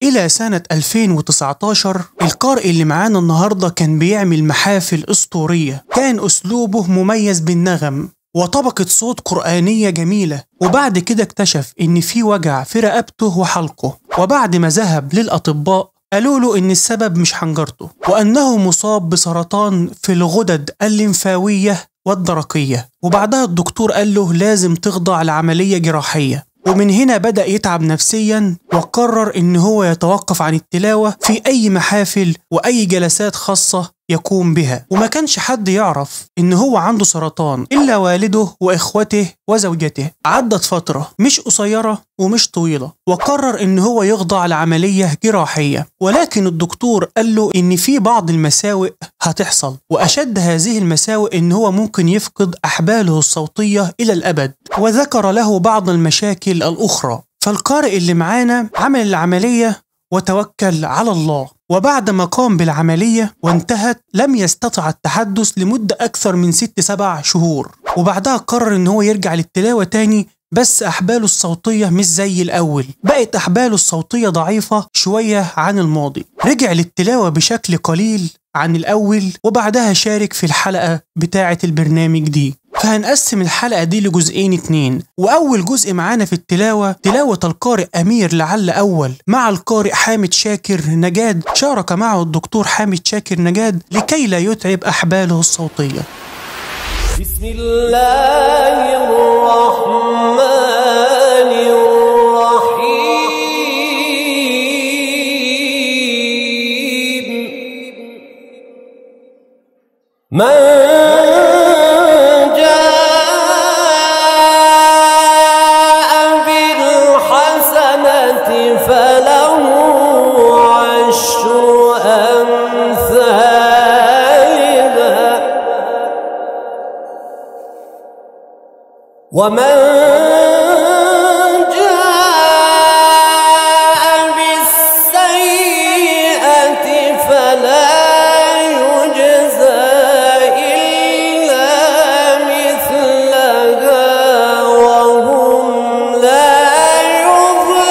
إلى سنة 2019 القارئ اللي معانا النهاردة كان بيعمل محافل أسطورية، كان أسلوبه مميز بالنغم وطبقة صوت قرآنية جميلة. وبعد كده اكتشف إن في وجع في رقبته وحلقه، وبعد ما ذهب للأطباء قالوا له إن السبب مش حنجرته، وأنه مصاب بسرطان في الغدد الليمفاوية والدرقية. وبعدها الدكتور قال له لازم تخضع لعملية جراحية. ومن هنا بدأ يتعب نفسيا، وقرر إن هو يتوقف عن التلاوة في أي محافل وأي جلسات خاصة يقوم بها. وما كانش حد يعرف إن هو عنده سرطان إلا والده وإخوته وزوجته. عدت فترة مش قصيرة ومش طويلة، وقرر إن هو يخضع لعملية جراحية، ولكن الدكتور قال له إن في بعض المساوئ هتحصل، وأشد هذه المساوئ إن هو ممكن يفقد أحباله الصوتية إلى الأبد، وذكر له بعض المشاكل الأخرى. فالقارئ اللي معانا عمل العملية وتوكل على الله، وبعد ما قام بالعملية وانتهت لم يستطع التحدث لمدة أكثر من 6-7 شهور. وبعدها قرر إن هو يرجع للتلاوة تاني، بس أحباله الصوتية مش زي الأول، بقت أحباله الصوتية ضعيفة شوية عن الماضي. رجع للتلاوة بشكل قليل عن الأول، وبعدها شارك في الحلقة بتاعة البرنامج دي. فهنقسم الحلقة دي لجزئين 2، وأول جزء معانا في التلاوة تلاوة القارئ أمير لعل أول مع القارئ حامد شاكر نجاد. شارك معه الدكتور حامد شاكر نجاد لكي لا يتعب أحباله الصوتية. بسم الله الرحمن الرحيم. من ومن جاء بالسيئة فلا يجزى إلا مثلها وهم لا يظلمون.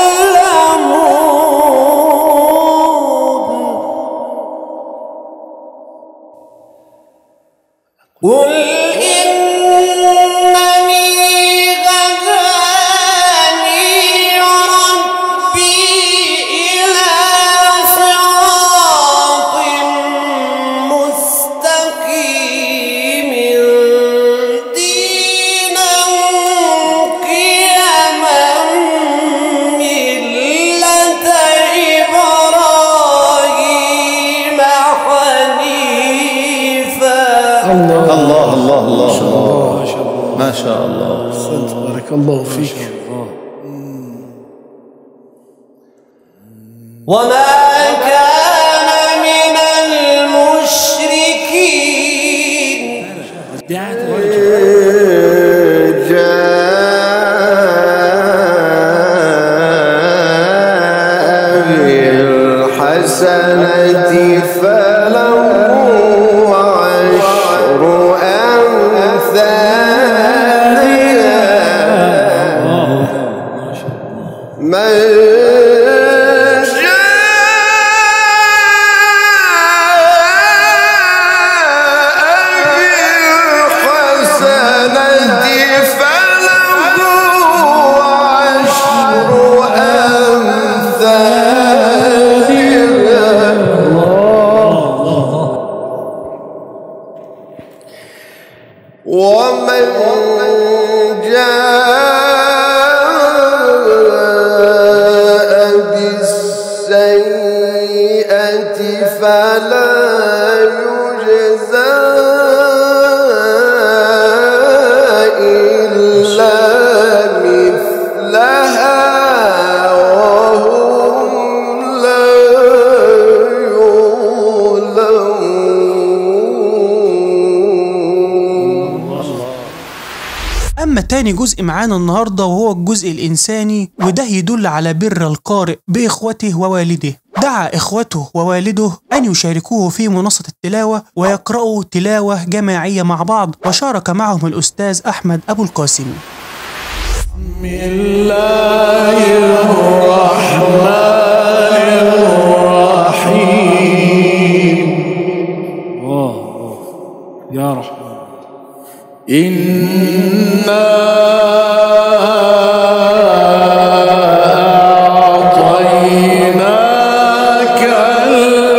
الله ما شاء الله. أحسنت، بارك الله فيك. وما كان من المشركين. جاء بالحسنة فله ومن جاء بالسيئة فلا يجزى إلا مثلها وهم تاني جزء معانا النهاردة وهو الجزء الإنساني، وده يدل على بر القارئ بإخوته ووالده. دعا إخوته ووالده أن يشاركوه في منصة التلاوة ويقرأوا تلاوة جماعية مع بعض، وشارك معهم الأستاذ أحمد أبو القاسم. بسم الله الرحمن الرحيم. يا رحمن إنا أعطيناك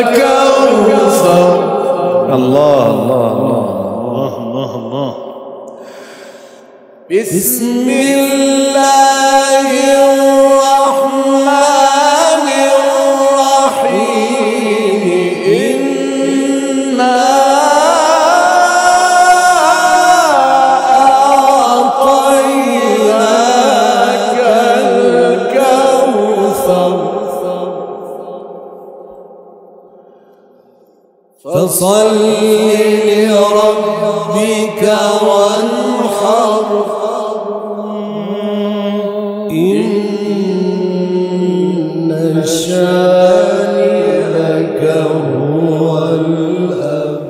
الكوثر. الله الله الله الله الله. بسم الله الرحمن الرحيم. إنا أعطيناك الكوثر فصل لربك وانحر إن شانئك هو الأبتر.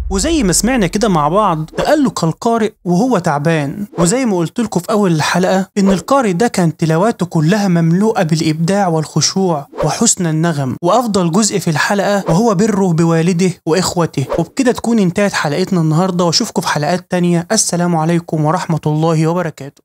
وزي ما سمعنا كده مع بعض تألق القارئ وهو تعبان، وزي ما قلت لكم في أول الحلقة إن القارئ ده كان تلاواته كلها مملوءة بالإبداع والخشوع وحسن النغم. وأفضل جزء في الحلقة وهو بره بوالده وإخوته. وبكده تكون انتهت حلقتنا النهاردة، وأشوفكم في حلقات تانية. السلام عليكم ورحمة الله وبركاته.